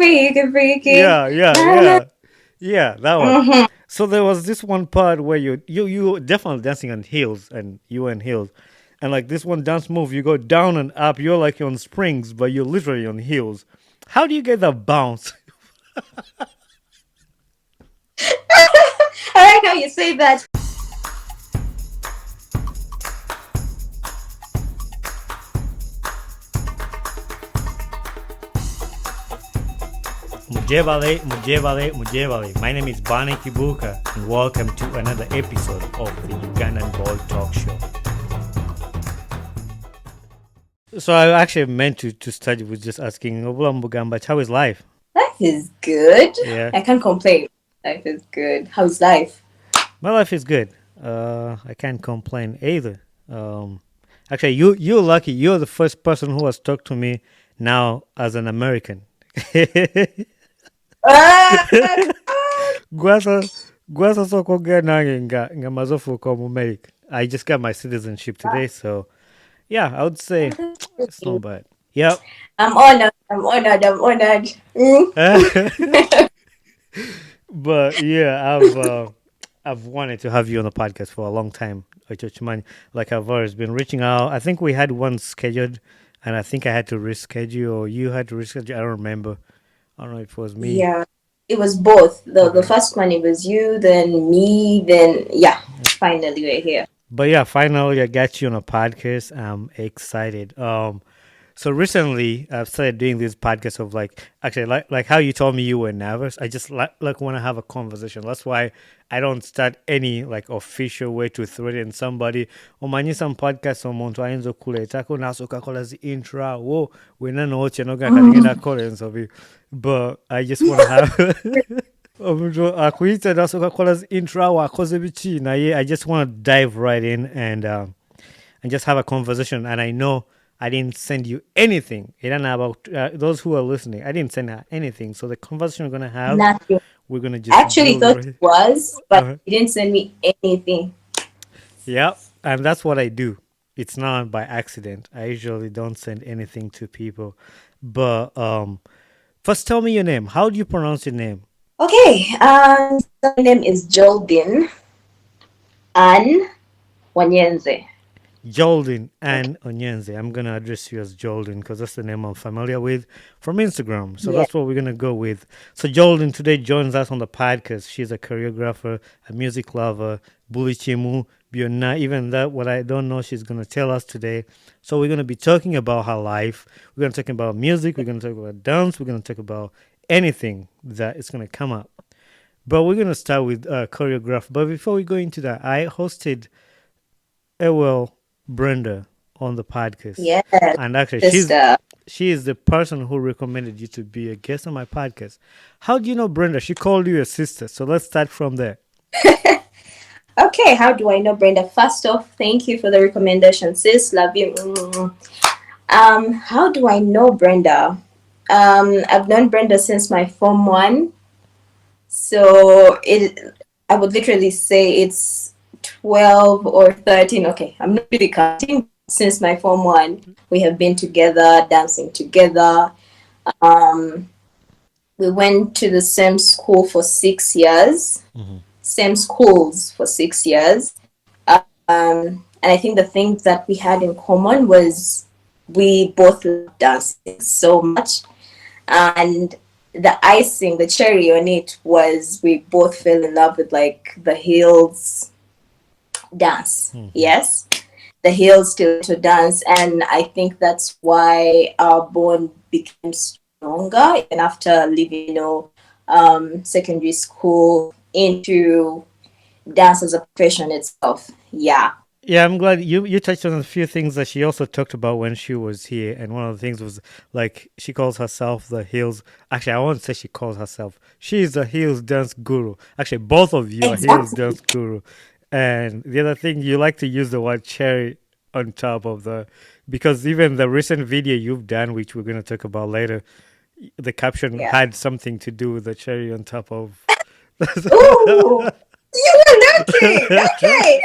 freaky. Yeah, yeah, Na, na. yeah. Yeah, that one. Mhm. So there was this one part where you were definitely dancing on heels and you were in heels. And like this one dance move, you go down and up, you're like on springs, but you're literally on heels. How do you get that bounce? I like how you say that. Mujevale, Mujevale, Mujevale. My name is Bani Kibuka, and welcome to another episode of the Ugandan Ball Talk Show. So I actually meant to start with just asking, Obula Mbugamba, how is life? Life is good. Yeah, I can't complain. Life is good. How's life? my life is good. I can't complain either. Um, Actually, you're lucky. You're the first person who has talked to me now as an American. Ah, come on. Gwasa Gwasa soko nange nga mazofu ko America. I just got my citizenship today, so yeah, I would say it's not bad. Yep. I'm honored. I'm honored. I'm honored. Mm. But yeah, I've wanted to have you on the podcast for a long time. Ochochumani. Like I've always been reaching out. I think we had one scheduled, and I think I had to reschedule, or you had to reschedule. I don't remember. I don't know if it was me. Yeah, it was both. The Okay. first one, it was you, then me, then yeah. Finally, we're here. But yeah, finally I got you on a podcast. I'm excited. So recently I've started doing this podcast of like actually like how you told me you were nervous. I just like want to have a conversation. That's why I don't start any like official way to threaten somebody. Omanyi some podcast omuntu ayinza okuleetako n'asooka kola zi intro wo wenna n'otya n'ogenda kola ensobi. But I just want to have omuntu akuyita n'asooka kola zi intro akoze biki naye I just want to dive right in and just have a conversation. And I know I didn't send you anything. I don't know about those who are listening. I didn't send her anything. So the conversation we're gonna have, Nothing. we're gonna I just actually go thought it right. was, but Uh-huh. you didn't send me anything. Yeah, and that's what I do. It's not by accident. I usually don't send anything to people. But first, tell me your name. How do you pronounce your name? Okay, so my name is Jolbin Ann Wanyenze. Jolden and Onyenze. I'm gonna address you as Jolden because that's the name I'm familiar with from Instagram. So Yeah. that's what we're gonna go with. So Jolden today joins us on the podcast. She's a choreographer, a music lover, bully chimu, Biona. Even that, what I don't know, she's gonna tell us today. So we're gonna be talking about her life. We're gonna talk about music. We're gonna talk about dance. We're gonna talk about anything that is gonna come up. But we're gonna start with choreograph. But before we go into that, I hosted Ewell Brenda on the podcast. Yes, And actually sister. she is the person who recommended you to be a guest on my podcast. How do you know Brenda? She called you a sister. So let's start from there. Okay, how do I know Brenda? First off, thank you for the recommendation, sis. Love you. Mm. How do I know Brenda? I've known Brenda since my form one. So I would literally say it's 12 or 13. Okay, I'm not really counting. Since my form one, we have been together, dancing together. Um, we went to the same school for 6 years, Mhm. same schools for 6 years. And I think the thing that we had in common was we both loved dancing so much. And the icing, the cherry on it was we both fell in love with like the heels dance. Mhm. Yes, the heels still to dance. And I think that's why our bond became stronger even after leaving, secondary school into dance as a profession itself. Yeah. Yeah, I'm glad you touched on a few things that she also talked about when she was here. And one of the things was like she calls herself the heels. Actually, I won't say she calls herself. She's a heels dance guru. Actually, both of you are heels Exactly. dance guru. And the other thing, you like to use the word cherry on top of the, because even the recent video you've done, which we're going to talk about later, the caption Yeah. had something to do with the cherry on top of. Ooh, you were looking. Okay.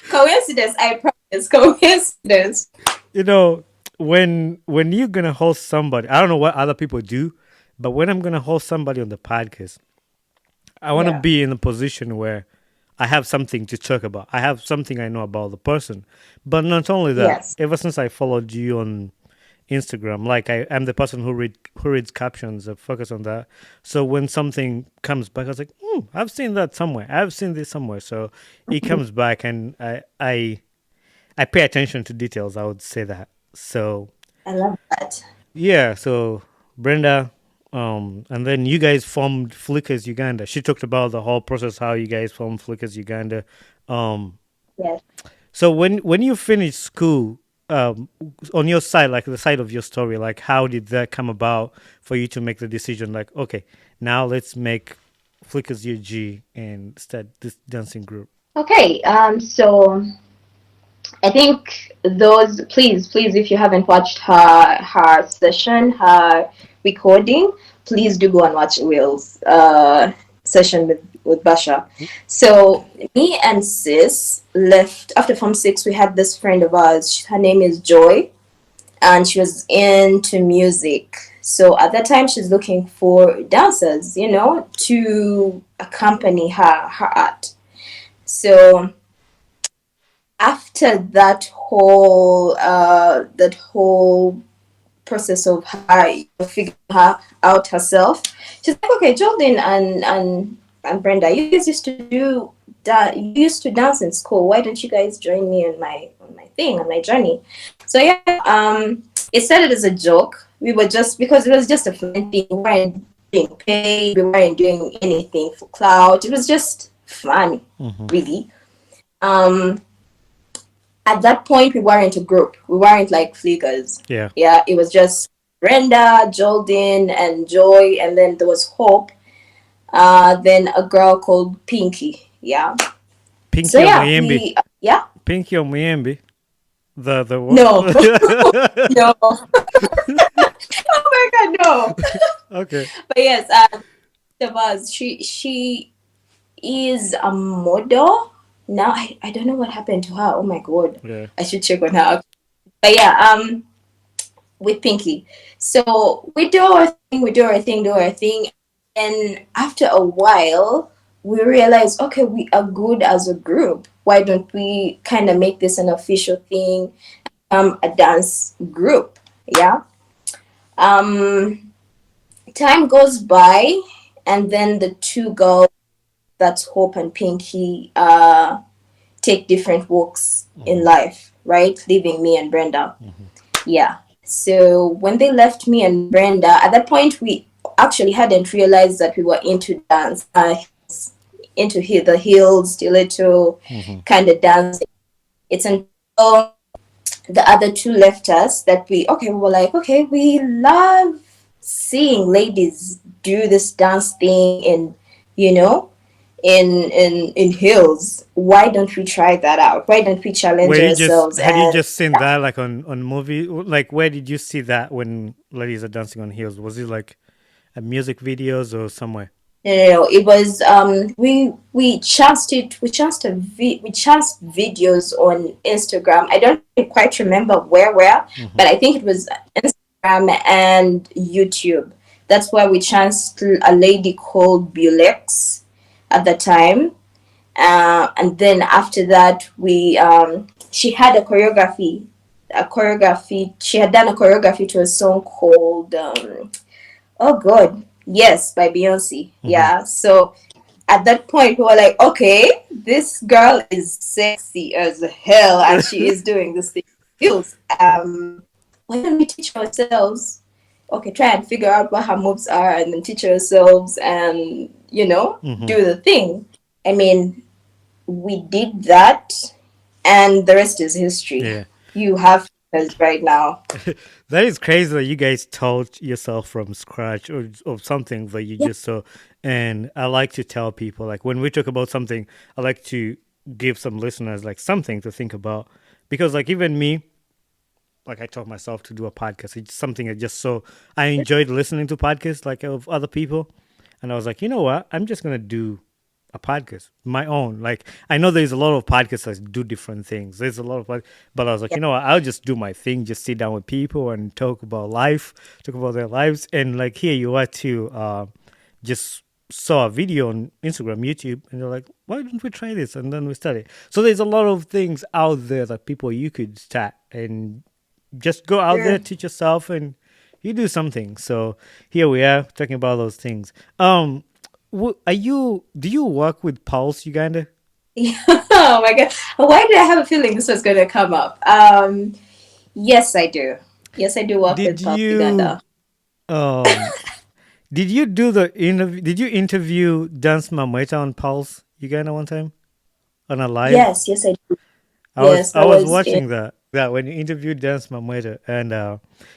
Coincidence, I promise. Coincidence. you know, when you're gonna host somebody, I don't know what other people do, But when I'm gonna host somebody on the podcast, I want to Yeah. be in a position where I have something to talk about. I have something I know about the person. But not only that, Yes. ever since I followed you on Instagram, like I'm the person who reads captions and focus on that. So when something comes back, I was like, I've seen that somewhere. I've seen this somewhere. So it comes back, and I pay attention to details. I would say that. So I love that. yeah, so Brenda, and then you guys formed Flickers Uganda. She talked about the whole process, how you guys formed Flickers Uganda. Um, Yes. so when you finished school, um, on your side, like the side of your story, like how did that come about for you to make the decision? Like, okay, now let's make Flickers UG and start this dancing group. Okay. So I think those, please, if you haven't watched her session, her recording, please do go and watch Will's session with Basha. So me and Sis left after Form 6. We had this friend of ours. Her name is Joy, and she was into music. So at that time, she's looking for dancers, to accompany her art. So after that whole process of her figuring her out herself, she's like, okay, Jordan and Brenda, you guys used to do that. You used to dance in school. Why don't you guys join me on my journey? So yeah, it started as a joke. We were just, because it was just a fun thing. We weren't being paid. We weren't doing anything for clout. It was just fun, Mm-hmm. really. Um, at that point we weren't a group. We weren't like flickers. Yeah, Yeah, it was just Brenda, Jordan, and Joy, and then there was Hope. Then a girl called Pinky. Yeah. So Pinky or yeah, Muyembe. we yeah. Pinky or Muyembe. The No, what? no. Oh my God, no. Okay. But yes, the was she is a model now. I don't know what happened to her. Oh my God, Yeah. I should check on her. But yeah, with Pinky. So we do our thing, do our thing. And after a while, we realize, okay, we are good as a group. Why don't we kind of make this an official thing, a dance group? Yeah. Um, Time goes by, and then the two girls, that's Hope and Pinky, take different walks in Mm-hmm. life, right? Leaving me and Brenda. Mm-hmm. Yeah. So when they left me and Brenda, at that point we actually hadn't realized that we were into dance, the heels, stiletto Mm-hmm. kind of dancing. It's until the other two left us that we were like, okay, we love seeing ladies do this dance thing you know, in heels. Why don't we try that out? Why don't we challenge Where you just ourselves? had you And just seen that like on movie? Like where did you see that when ladies are dancing on heels? Was it like a music videos or somewhere? no, it was we chanced it. We chanced videos on Instagram. I don't quite remember where, Mm-hmm. but I think it was Instagram and YouTube. That's where we chanced a lady called Bulex at the time. And then after that, we she had a choreography. She had done a choreography to a song called oh God, yes, by Beyonce. Mm-hmm. Yeah. So at that point, we were like, okay, this girl is sexy as hell, and she is doing this thing. Feels. Why don't we teach ourselves? Okay, try and figure out what her moves are, and then teach ourselves, and Mm-hmm. do the thing. I mean, we did that, and the rest is history. Yeah. You have us right now. That is crazy that you guys taught yourself from scratch or something that you Yeah. just saw. And I like to tell people, like, when we talk about something, I like to give some listeners, like, something to think about. Because, like, even me, like, I taught myself to do a podcast. It's something I just saw. I enjoyed listening to podcasts, like, of other people. And I was like, you know what? I'm just going to do a podcast, my own. Like I know there's a lot of podcasts that do different things. There's a lot of, but I was like, Yeah. you know what? I'll just do my thing. Just sit down with people and talk about life, talk about their lives, and like here you are too. Just saw a video on Instagram, YouTube, and they're like, why don't we try this? And then we started. So there's a lot of things out there that people you could start and just go out there, Sure. teach yourself, and you do something. So here we are talking about those things. Are you? Do you work with Pulse Uganda? Oh my god. Why did I have a feeling this was gonna come up? Yes, I do. Yes, I do work Did with Pulse you? Uganda. Um, did you do the interview? Did you interview Dance Mamweta on Pulse Uganda one time on a live? Yes, I do. I was Yes, I that was was in. watching that when you interviewed Dance Mamweta, and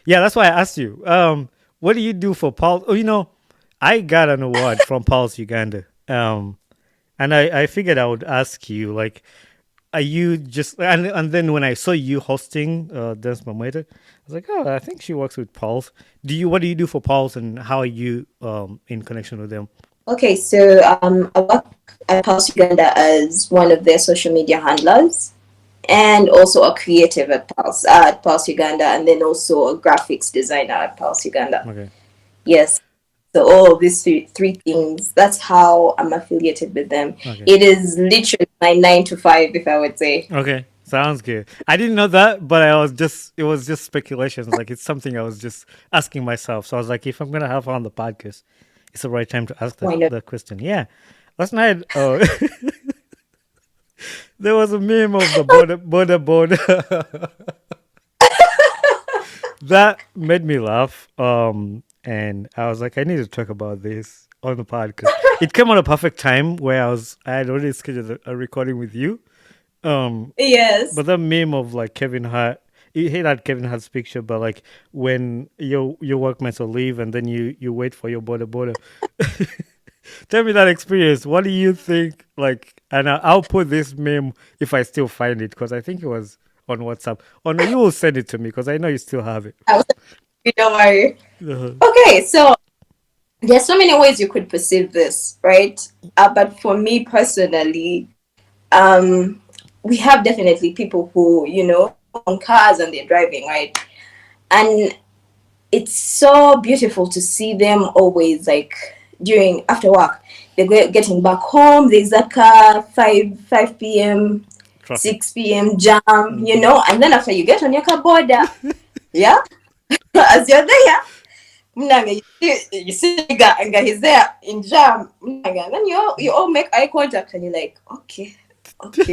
yeah, that's why I asked you. What do you do for Pulse? Oh, I got an award from Pulse Uganda. And I figured I would ask you, like, are you just and then when I saw you hosting Dance Mamweta, I was like, oh, I think she works with Pulse. What do you do for Pulse, and how are you in connection with them? Okay, so I work at Pulse Uganda as one of their social media handlers, and also a creative at Pulse Uganda, and then also a graphics designer at Pulse Uganda. Okay, Yes. So all of these three things, that's how I'm affiliated with them. okay, It is literally my 9 to 5, if I would say. okay. Sounds good. I didn't know that, but it was just speculations. Like it's something I was just asking myself. So I was like, if I'm gonna have her on the podcast, it's the right time to ask Why not? the question. Yeah. Last night, there was a meme of the border that made me laugh. And I was like, I need to talk about this on the podcast. It came at a perfect time where I had already scheduled a recording with you. Yes. But the meme of like Kevin Hart, you hate that Kevin Hart's picture, but like when your workmates will leave and then you wait for your border. Tell me that experience. What do you think? Like, and I'll put this meme if I still find it because I think it was on WhatsApp. Oh no, you will send it to me because I know you still have it. I was like, don't worry. Uh-huh. Okay, so there's so many ways you could perceive this, right? But for me personally, we have definitely people who, on cars and they're driving, right? And it's so beautiful to see them always like during after work. They're getting back home, there's that car, 5 p.m., Traffic. 6 p.m. jam, Hmm. and then after you get on your car border, yeah, as you're there, Mnanga, you see Nigga, and he's there in jam. Mnanga, and then you all make eye contact and you're like, okay,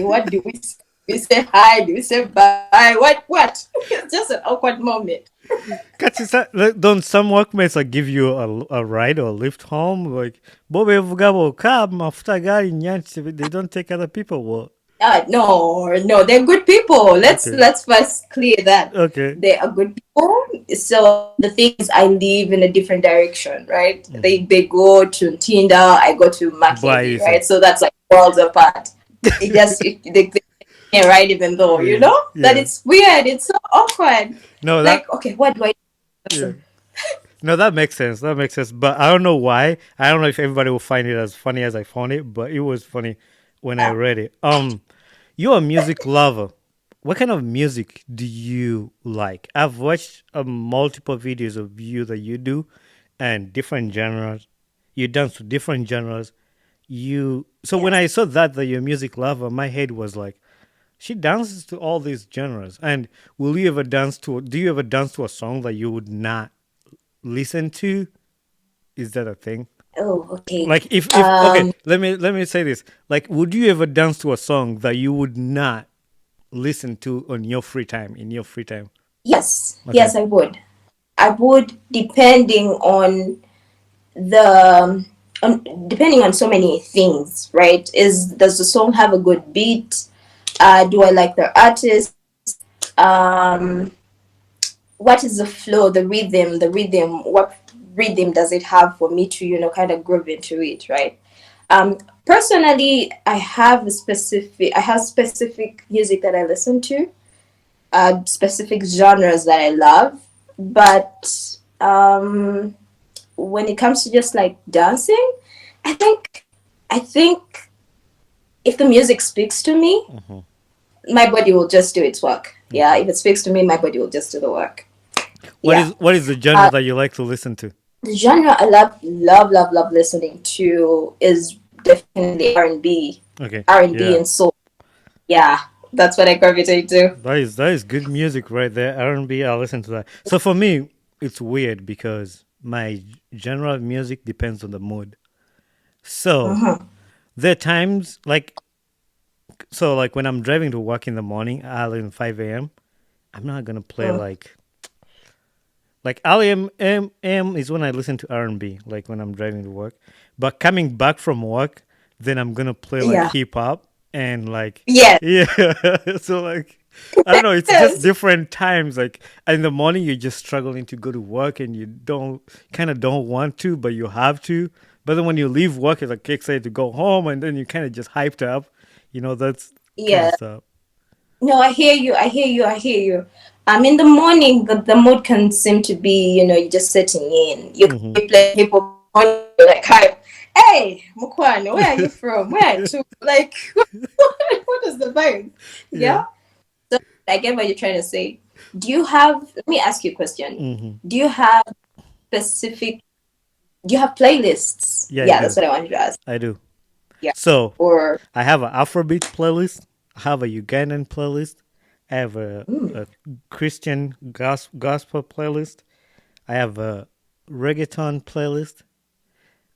what do we say? We say hi, do we say bye? What? It's just an awkward moment. Don't some workmates like give you a ride or a lift home? Like, Bobe Vugabo, cab, mafuta gari, nyanchi, they don't take other people. Well, No, they're good people. Let's okay. let's first clear that Okay. they are good people. So the thing is, I live in a different direction, right? Mm-hmm. They go to Tinder, I go to Bye, Mackenzie, sir. right? So that's like worlds apart. They can't ride even though, Yeah. that Yeah. it's weird. It's so awkward. No, Like, okay, what do I yeah. do? No, that makes sense. That makes sense. But I don't know why. I don't know if everybody will find it as funny as I found it, but it was funny when I Yeah. read it. You're a music lover. What kind of music do you like? I've watched multiple videos of you that you do, and different genres. You dance to different genres. So when Yes. I saw that you're a music lover, my head was like, she dances to all these genres. And will you ever dance to? Do you ever dance to a song that you would not listen to? Is that a thing? Oh, okay. Like if okay, let me say this. Like, would you ever dance to a song that you would not listen to on your free time in your free time? Yes, Okay. yes, I would. I would, the depending on so many things, right? Does the song have a good beat? Do I like the artist? Um, what is the flow, the rhythm? What rhythm does it have for me to, kind of groove into it, right? Personally, I have specific music that I listen to, specific genres that I love, but when it comes to just like dancing, I think if the music speaks to me, Hmm. my body will just do its work. Yeah, Okay. if it speaks to me, my body will just do the work. What Yeah. is what is the genre that you like to listen to? The genre I love listening to is definitely R&B, Okay. R&B Yeah. and soul. Yeah, that's what I gravitate to. That is good music right there. R&B, I'll listen to that. So for me, it's weird because my genre of music depends on the mood. So Mm-hmm. there are times like when I'm driving to work in the morning, early in 5 a.m. I'm not gonna play like early M is when I listen to R&B, like when I'm driving to work. But coming back from work, then I'm gonna play like Yeah. hip hop and like Yes. yeah. So like I don't know, it's just Yes. different times. Like in the morning, you're just struggling to go to work and you don't kind of don't want to, but you have to. But then when you leave work, it's like excited to go home, and then you kind of just hyped up. That's kind of Yeah. stuff. No, I hear you. I hear you. I hear you. In the morning, the mood can seem to be, you're just sitting in. You can Hmm. be playing hip hop morning, you're like, hi, hey, Mukwana, where are you from? Where are you to? Like, what is the vibe? Yeah. Yeah. So I get what you're trying to say. Let me ask you a question. Hmm. Do you have specific, do you have playlists? Yeah, I Yeah, do. that's what I wanted to ask. I do. Yeah. So Or, I have an Afrobeat playlist. I have a Ugandan playlist. I have mm, a Christian gospel playlist. I have a reggaeton playlist.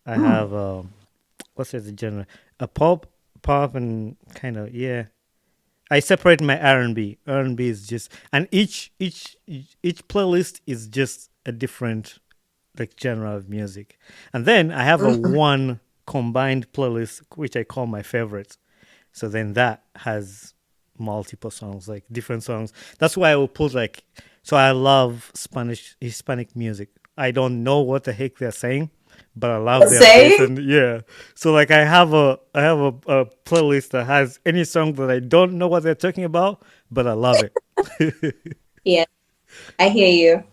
I mm, have what's the genre? A pop, and kind of yeah. I separate my R&B. R&B is just, and each playlist is just a different like genre of music. And then I have a mm. one combined playlist which I call my favorites. So then that has multiple songs, like different songs. That's why I will put like, so I love Hispanic music. I don't know what the heck they're saying, but I love their beats Same? and yeah. So like I have a playlist that has any song that I don't know what they're talking about, but I love it. Yeah, I hear you.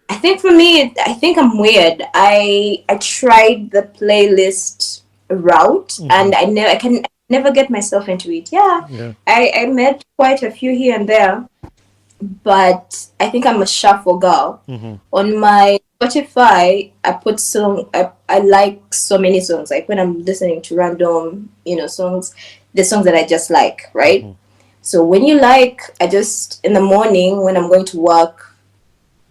I think for me, I think I'm weird. I tried the playlist route, Hmm. and I can never get myself into it. Yeah, Yeah. I made quite a few here and there, but I think I'm a shuffle girl. Hmm. On my Spotify, I put I like so many songs. Like when I'm listening to random, songs, the songs that I just like, right? Hmm. So when you like, I just in the morning when I'm going to work,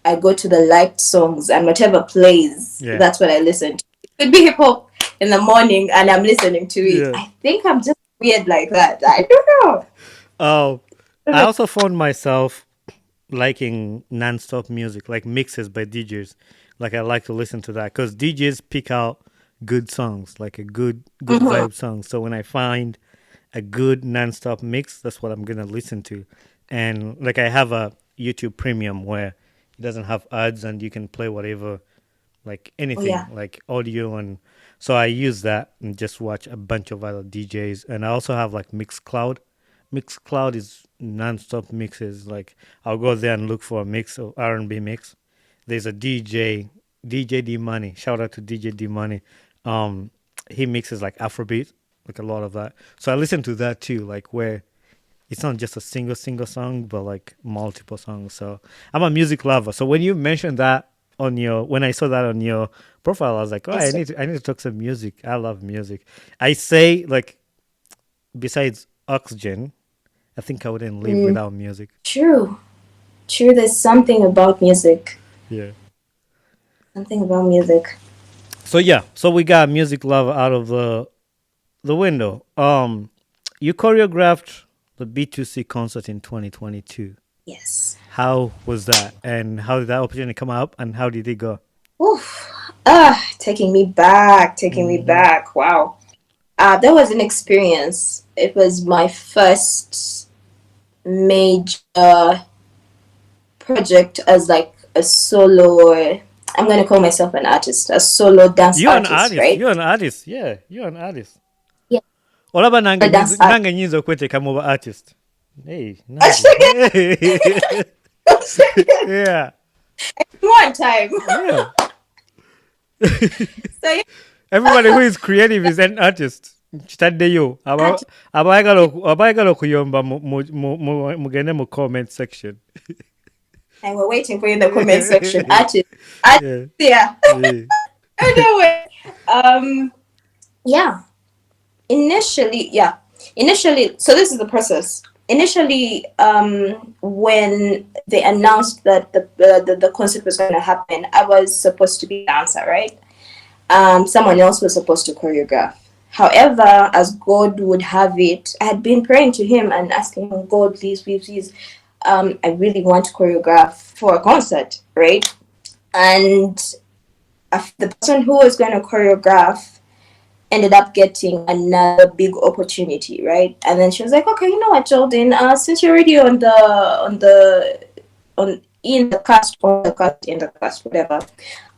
I go to the liked songs and whatever plays, Yeah. that's what I listen to. It could be hip hop in the morning and I'm listening to it. Yeah. I think I'm just weird like that. I don't know. Oh, I don't I know. also found myself liking non-stop music, like mixes by DJs. Like I like to listen to that because DJs pick out good songs, like a good Mhm. vibe song. So when I find a good non-stop mix, that's what I'm gonna listen to. And like I have a YouTube Premium where it doesn't have ads and you can play whatever, like Oh anything, yeah. like audio. And so I use that and just watch a bunch of other DJs. And I also have like Mixcloud. Mixcloud is non-stop mixes. Like I'll go there and look for a mix of R&B mix. There's a DJ D Money. Shout out to DJ D Money. Um, he mixes like Afrobeat, like a lot of that. So I listen to that too, like where it's not just a single song, but like multiple songs. So I'm a music lover. So when you mentioned that when I saw that on your profile, I was like, oh, I Insta- need to talk some music. I love music. I say like besides oxygen, I think I wouldn't live Mm, without music. true. True, there's something about music. Yeah. Something about music. So yeah, so we got music love out of the window. You choreographed the B2C concert in 2022. Yes. How was that? And how did that opportunity come up? And how did it go? Oof. Ah, taking me back, taking me Mm-hmm. back. Wow. That was an experience. It was my first major project as like a solo. I'm gonna call myself an artist, a solo dance You're an artist, artist. right? You're an artist. Yeah, you're an artist. Yeah, Olaba a dance artist. nange nyizo kwete kama oba artist. Hey, nange. Hey. Yeah. One time. Yeah. So yeah, Everybody who is creative is an artist. kitaddeyo abaagala okuyomba mugende mu comment section. And we're waiting for you in the comment section. Artist, Yeah. yeah. Yeah. Anyway, yeah. Initially, yeah. Initially, so this is the process. Initially, when they announced that the concert was going to happen, I was supposed to be a dancer, right? Someone else was supposed to choreograph. However, as God would have it, I had been praying to Him and asking Him, God, please, please, please, I really want to choreograph for a concert, right? And the person who was going to choreograph ended up getting another big opportunity, right? And then she was like, okay, you know what, Jordan, since you're already on in the cast or the cast in the cast, whatever,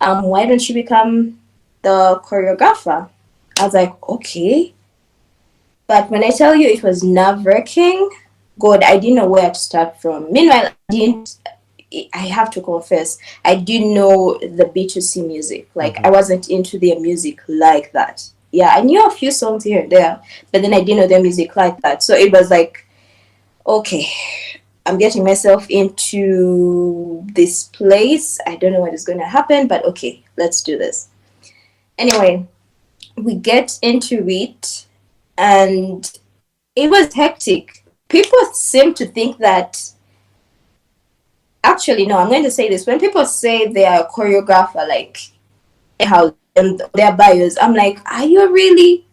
why don't you become the choreographer? I was like, okay. But when I tell you it was nerve wracking, God, I didn't know where to start from. Meanwhile, I have to confess, I didn't know the B2C music. Like, Mm-hmm. I wasn't into their music like that. Yeah, I knew a few songs here and there, but then I didn't know their music like that. So it was like, okay, I'm getting myself into this place. I don't know what is going to happen, but okay, let's do this. Anyway, we get into it, and it was hectic. People seem to think that, actually, no, I'm going to say this. When people say they are a choreographer, like, how their bios, I'm like, are you really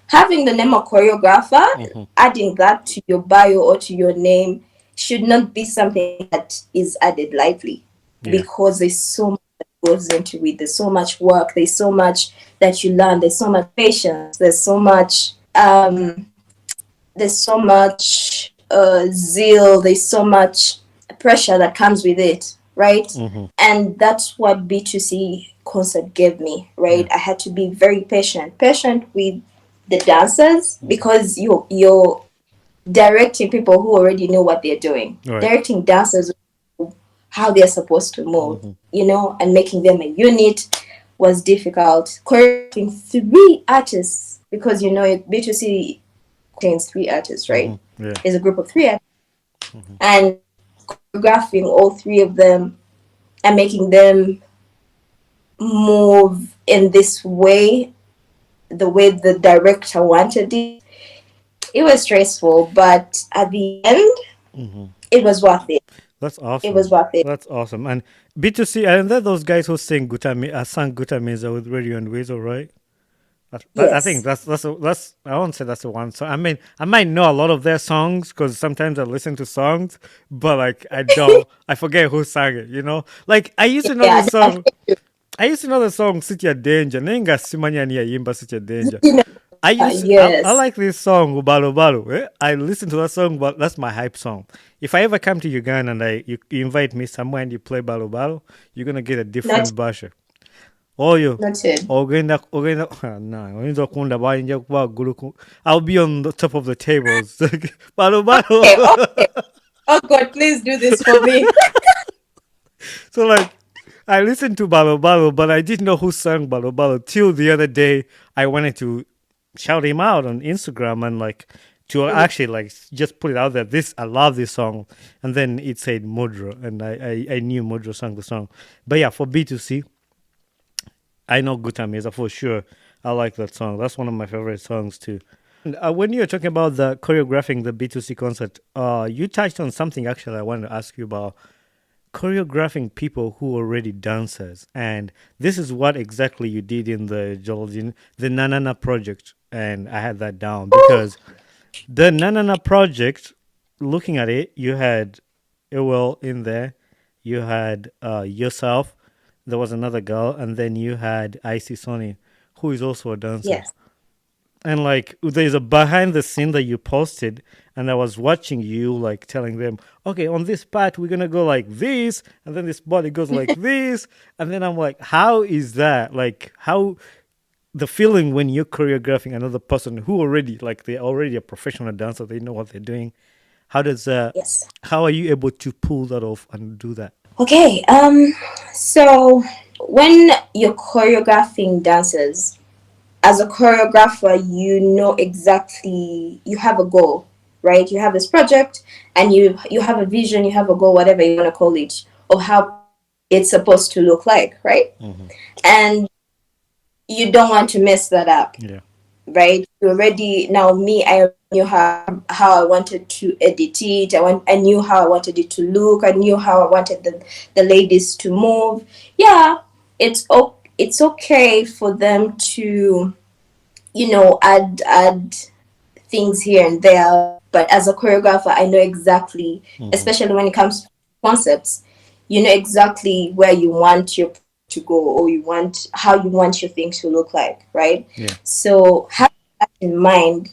having the name of choreographer? Mm-hmm. Adding that to your bio or to your name should not be something that is added lightly, Yeah. because there's so much that goes into it. There's so much work. There's so much that you learn. There's so much patience. There's so much zeal. There's so much pressure that comes with it, right? Mm-hmm. And that's what B2C concert gave me, Yeah. right? I had to be very patient with the dancers, Mm-hmm. because you're directing people who already know what they're doing. All right. Directing dancers how they're supposed to move, Mm-hmm. and making them a unit was difficult. Choreographing three artists, because B2C contains three artists, right? Mm-hmm. Yeah. Is a group of three artists, Mm-hmm. and choreographing all three of them and making them move in this way, the way the director wanted it. It was stressful, but at the end, Mm-hmm. it was worth it. That's It was awesome. worth it. That's awesome. And B2C, and they're those guys who sing sang Guta Mesa with Radio and Weasel, right? I think Yes. that's I won't say that's the one. So I mean, I might know a lot of their songs because sometimes I listen to songs, but like I forget who sang it. Like I used to know the Yeah. song. I used to know the song "Such a Danger." Nenga simanya ni yimba "Such a Danger." You know, I yes. like this song "Ubalo Balo." I listen to that song, but that's my hype song. If I ever come to Uganda and you invite me somewhere and you play "Balo Balo," you're gonna get a Not different version. Oyo noted. ogenda no oyinza okunda bayinja kuba I'll be on the top of the tables. Balo Okay, okay. balo. Oh God, please do this for me. So like I listened to Balo Balo, but I didn't know who sang Balo Balo till the other day. I wanted to shout him out on Instagram and like to actually like just put it out there. This I love this song, and then it said Mudra, and I knew Mudra sang the song. But yeah, for B2C, I know Guta Mesa for sure. I like that song. That's one of my favorite songs too. When you were talking about the choreographing the B2C concert, you touched on something actually I wanted to ask you about choreographing people who are already dancers. And this is what exactly you did in the Jordan, the Nanana project. And I had that down because the Nanana project, looking at it, you had Ewell in there, you had yourself, there was another girl, and then you had Icy Sonny, who is also a dancer. Yes. And like there's a behind the scene that you posted, and I was watching you like telling them, okay, on this part we're gonna go like this, and then this body goes like this, and then I'm like, how is that? Like how the feeling when you're choreographing another person who already like they're already a professional dancer, they know what they're doing. How does Yes. how are you able to pull that off and do that? Okay. So when you're choreographing dancers, as a choreographer, you know exactly, you have a goal, right? You have this project, and you have a vision, you have a goal, whatever you want to call it, of how it's supposed to look like, right? Mm-hmm. And you don't want to mess that up, Yeah. right? You already, now me, I knew how I wanted to edit it. I knew how I wanted it to look. I knew how I wanted the ladies to move. Yeah, it's okay for them to, add things here and there. But as a choreographer, I know exactly, Mm-hmm. especially when it comes to concepts, you know exactly where you want your to go, or you want how you want your thing to look like, right? Yeah. So having that in mind,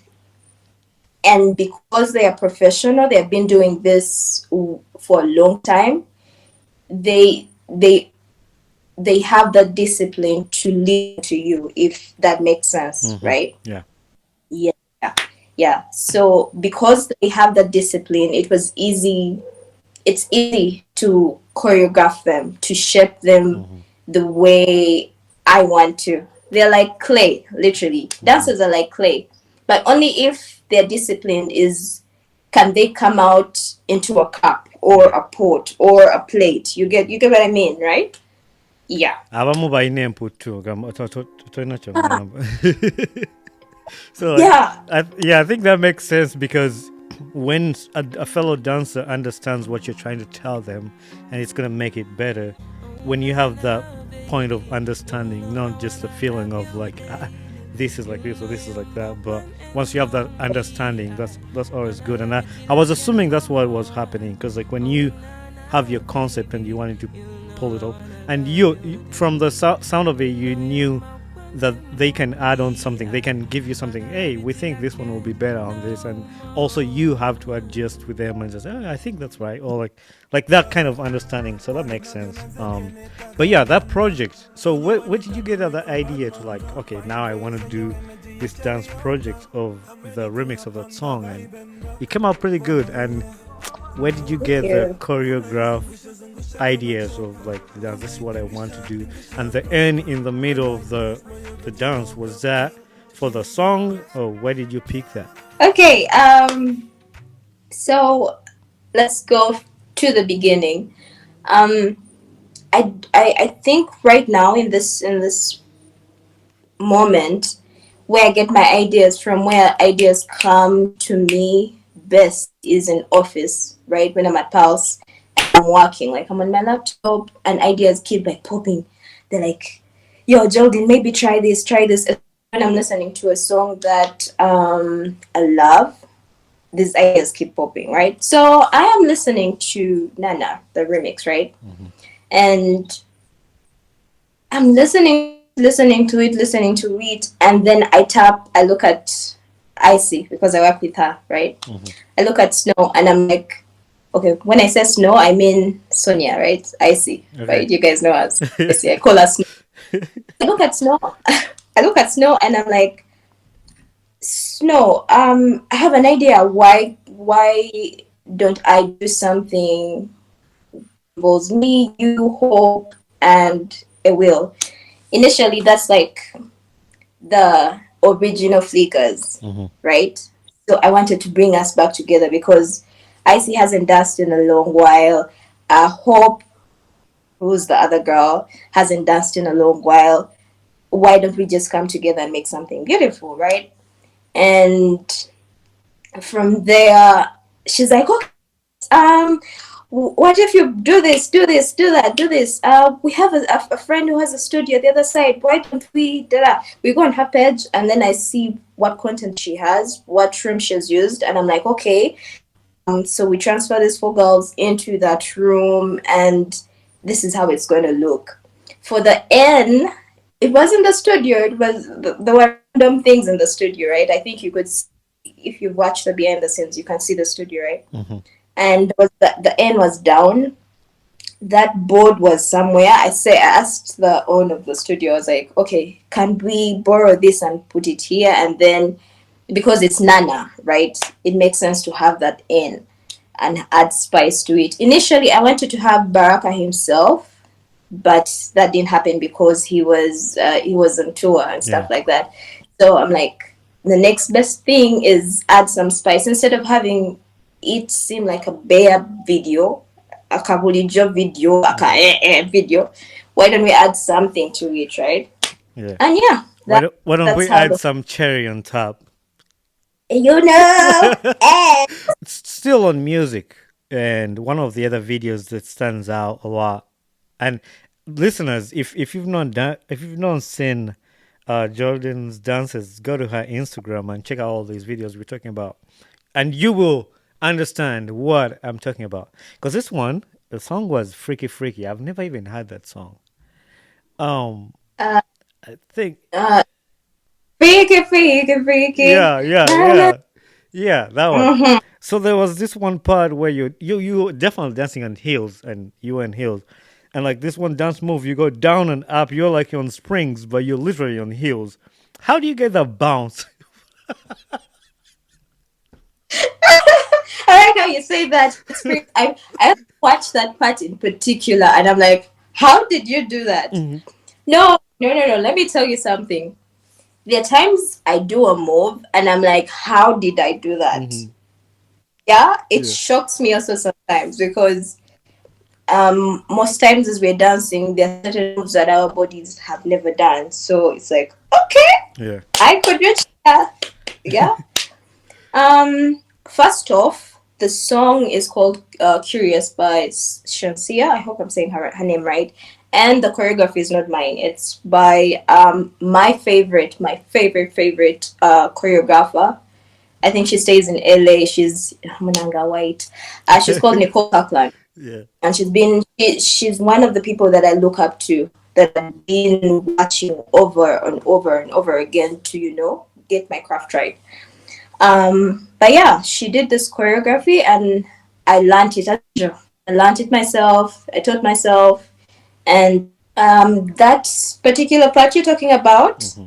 and because they are professional, they have been doing this for a long time. They they they have the discipline to listen to you, if that makes sense, Mm-hmm. right? Yeah. Yeah, yeah. So because they have that discipline, it's easy to choreograph them, to shape them Mm-hmm. the way I want to. They're like clay, literally. Mm-hmm. Dancers are like clay. But only if their discipline is, can they come out into a cup or Yeah. a pot or a plate. You get what I mean, right? Yeah. Abamu baine input too. So like, Yeah. yeah, I think that makes sense because when a fellow dancer understands what you're trying to tell them, and it's gonna make it better, when you have that point of understanding, not just the feeling of like this is like this or this is like that, but once you have that understanding, that's always good. And I was assuming that's what was happening because like when you have your concept and you wanted to pull it up, and from the sound of it, you knew that they can add on something, they can give you something, hey, we think this one will be better on this, and also you have to adjust with them and just, oh, I think that's right, or like that kind of understanding. So that makes sense. But yeah, that project, so where did you get that idea to like, okay, now I want to do this dance project of the remix of that song, and it came out pretty good. And where did you Thank get the you. choreograph ideas of like, yeah, this is what I want to do, and the N in the middle of the dance, was that for the song, or where did you pick that? Okay. So let's go to the beginning. Um, I think right now in this moment, where I get my ideas from, where ideas come to me best, is in office, right? When I'm at Pulse, I'm working, like I'm on my laptop, and ideas keep like popping. They're like, yo, Geraldine, maybe try this. When I'm listening to a song that I love, these ideas keep popping, right? So I am listening to Nana, the remix, right? Mm-hmm. And I'm listening to it, and then I look at Icy, because I work with her, right? Mm-hmm. I look at Snow, and I'm like, okay, when I say Snow, I mean Sonia, right? Icy, Okay. right? You guys know us. Icy, I call her Snow. I look at Snow, I look at Snow, and I'm like, Snow, I have an idea. Why don't I do something involves me, you, Hope, and a Will? Initially, that's like the original Flickers, Mm-hmm. right? So I wanted to bring us back together because Icy hasn't danced in a long while. Hope, who's the other girl, hasn't danced in a long while. Why don't we just come together and make something beautiful, right? And from there, she's like, okay, um, what if you do this, do that, do this? We have a friend who has a studio the other side. Why don't we? We go on her page, and then I see what content she has, what room she's used, and I'm like, okay. So we transfer these four girls into that room, and this is how it's going to look. For the N, it wasn't the studio. It was there were random things in the studio, right? I think you could see, if you watch the behind the scenes, you can see the studio, right? Mm-hmm. And the end was down. That board was somewhere. I asked the owner of the studio. I was like, okay, can we borrow this and put it here? And then, because it's Nana, right? It makes sense to have that in and add spice to it. Initially, I wanted to have Baraka himself, but that didn't happen because he was on tour and Yeah. stuff like that. So I'm like, the next best thing is add some spice instead of having it seem like a bare video, a kabulijo video, a Yeah. video. Why don't we add something to it, right? Yeah. And yeah, Why don't that's we how add the some cherry on top? you know. Eh. It's still on music, and one of the other videos that stands out a lot. And listeners, if you've not done, if you've not seen Jordan's dances, go to her Instagram and check out all these videos we're talking about, and you will understand what I'm talking about. Because this one, the song was Freaky Freaky. I've never even heard that song. Um, Uh, I think uh, freaky, freaky, freaky. yeah, yeah, Na, na. yeah, yeah, that one. Mhm. So there was this one part where you were definitely dancing on heels, and you were in heels, and like this one dance move, you go down and up. You're like on springs, but you're literally on heels. How do you get that bounce? I like how you say that. It's pretty, I watched that part in particular, and I'm like, how did you do that? Hmm. No, no, no, no. Let me tell you something. There are times I do a move, and I'm like, how did I do that? Hmm. Yeah, it Yeah, shocks me also sometimes because most times as we're dancing, there are certain moves that our bodies have never done. So it's like, okay, yeah. I could reach that. Yeah. First off, the song is called "Curious" by Shamsia. I hope I'm saying her name right. And the choreography is not mine. It's by my favorite choreographer. I think she stays in LA. She's Munanga White. She's called Nicole Parkland, Yeah. and she's one of the people that I look up to, that I've been watching over and over and over again to get my craft right. But yeah, she did this choreography, and I learned it. I learned it myself. I taught myself, and that particular part you're talking about Hmm.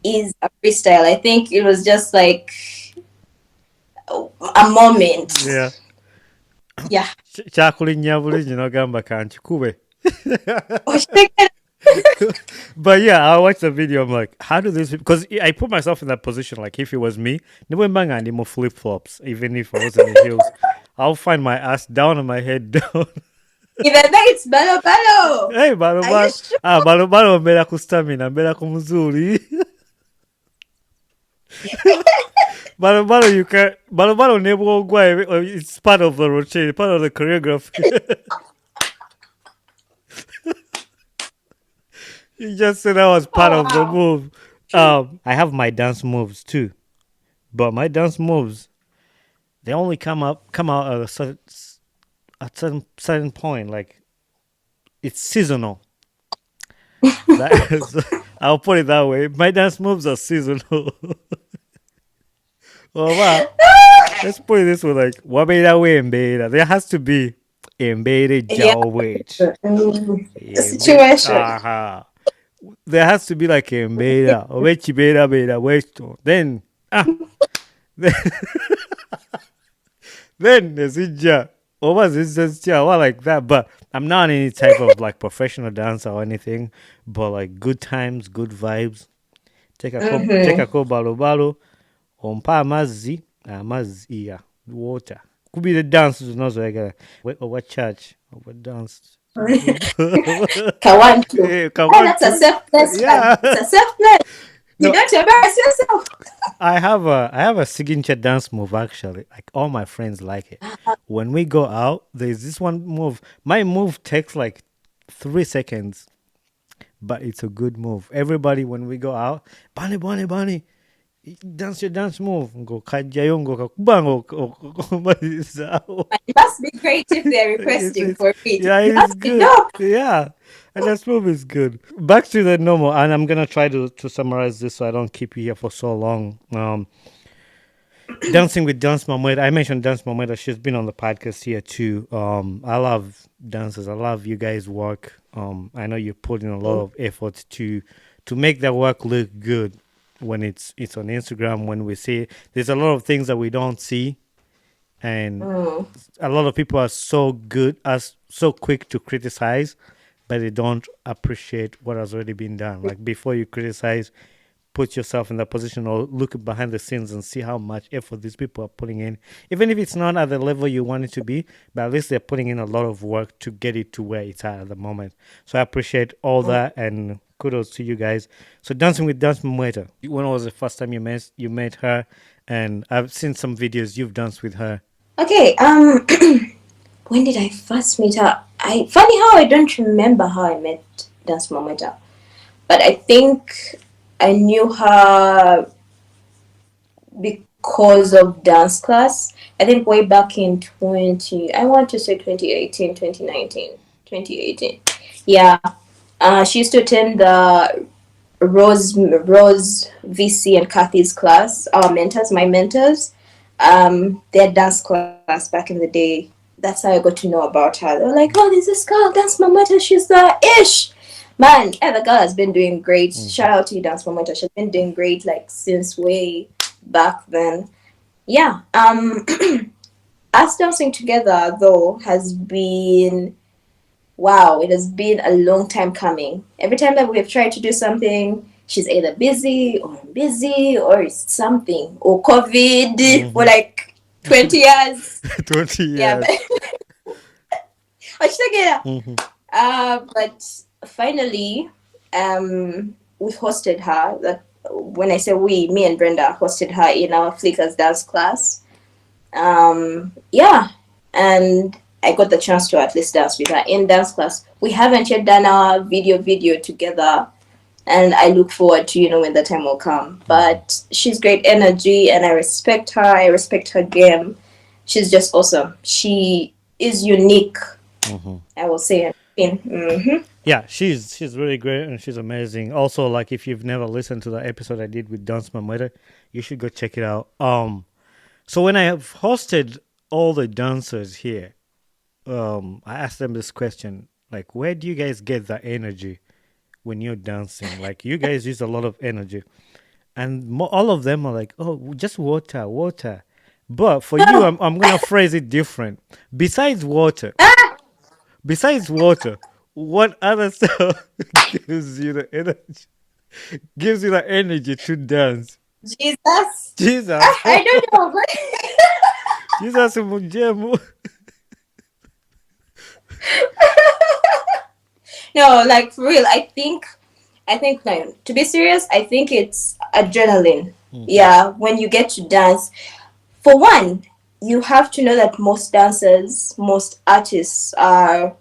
is a freestyle. I think it was just like a moment. Yeah. Yeah. Kyakulinnya bulungi n'ogamba kankikube. Oh, shit. But yeah, I watched the video. I'm like, how do this? Because I put myself in that position. Like, if it was me, never mind any more flip flops. Even if I was in the heels, I'll find my ass down and my head down. Even though it's balo balo. Hey, balo Are you balo. sure? Ah, balo balo mbera ku stamina, mbera ku muzuri. Balo balo you can balo balo nebo gwa. It's part of the routine, part of the choreography. You just said that was part Oh of the wow. move. I have my dance moves too, but my dance moves they only come out at a certain point. Like it's seasonal. That is, I'll put it that way. My dance moves are seasonal. Well, let's put it this way: like wabera we embeda. There has to be embeda Yeah. jaw wage. Situation. Aha. There has to be like embeda. Owechi beda beda wage. Then ah then there's Ija. What was it? Just yeah, well, like that. But I'm not any type of like professional dancer or anything. But like good times, good vibes. Take Mm-hmm. a ko balo balo. Ompa amazzi, yeah, water. Could be the dance unozoegera. What church? What dance? Kawantu. Eh, Ah, that's a kabantu. selfless one. Yeah. It's a selfless. You No, don't embarrass yourself. I have a signature dance move actually. Like all my friends like it. When we go out, there's this one move. My move takes like 3 seconds, but it's a good move. Everybody when we go out, bunny, bunny, bunny, dance your dance move. Ngo kajjayo ngo kakuba ngo It must be great if they're it's, requesting it's for it. yeah, It it's must be good. dope. Yeah, and that movie is good. Back to the normal, and I'm gonna try to summarize this so I don't keep you here for so long. Dancing with Dance Mamueda. I mentioned Dance Mamueda. She's been on the podcast here too. I love dancers. I love you guys' work. I know you put in a lot of effort to make that work look good when it's on Instagram. When we see it. There's a lot of things that we don't see, and Mm. a lot of people are so good, as so quick to criticize, but they don't appreciate what has already been done. Like before you criticize, put yourself in that position or look behind the scenes and see how much effort these people are putting in, even if it's not at the level you want it to be, but at least they're putting in a lot of work to get it to where it's at the moment. So I appreciate all that and kudos to you guys. So dancing with Dance Mweta, when was the first time you met her? And I've seen some videos you've danced with her. Okay, when did I first meet her? Funny how I don't remember how I met Dance Momenta, but I think I knew her because of dance class. I think way back in I want to say 2018, 2019, 2018. Yeah, she used to attend the Rose, VC, and Kathy's class. Our mentors, my mentors, their dance class back in the day. That's how I got to know about her. They were like, "Oh, there's this girl, Dance Mamata. She's the ish." Man, the girl has been doing great. Shout out to you, Dance Mamata. She's been doing great like since way back then. Yeah. Us dancing together though has been, wow, it has been a long time coming. Every time that we have tried to do something, she's either busy or I'm busy or it's something or COVID for Mm-hmm. like 20 years. 20 Yeah, but years. Mm-hmm. but finally, we hosted her. That when I say we, me and Brenda hosted her in our Flickers dance class. Yeah, and I got the chance to at least dance with her in dance class. We haven't yet done our video together, and I look forward to when the time will come. Mm-hmm. But she's great energy, and I respect her. I respect her game. She's just awesome. She is unique, Mm-hmm. I will say. Mm-hmm. Yeah, she's really great and she's amazing. Also, like if you've never listened to the episode I did with Dance Mameta, you should go check it out. So when I have hosted all the dancers here, I asked them this question, like, where do you guys get the energy when you're dancing? Like, you guys use a lot of energy, and all of them are like, oh, just water, water. But for you, I'm gonna phrase it different. Besides water, besides water, what other stuff gives you the energy? Gives you the energy to dance. Jesus. Jesus, I don't know. Jesus, Mujemu. No, like for real, I think no, to be serious, I think it's adrenaline. Mhm, Yeah, when you get to dance. For one, you have to know that most dancers, most artists are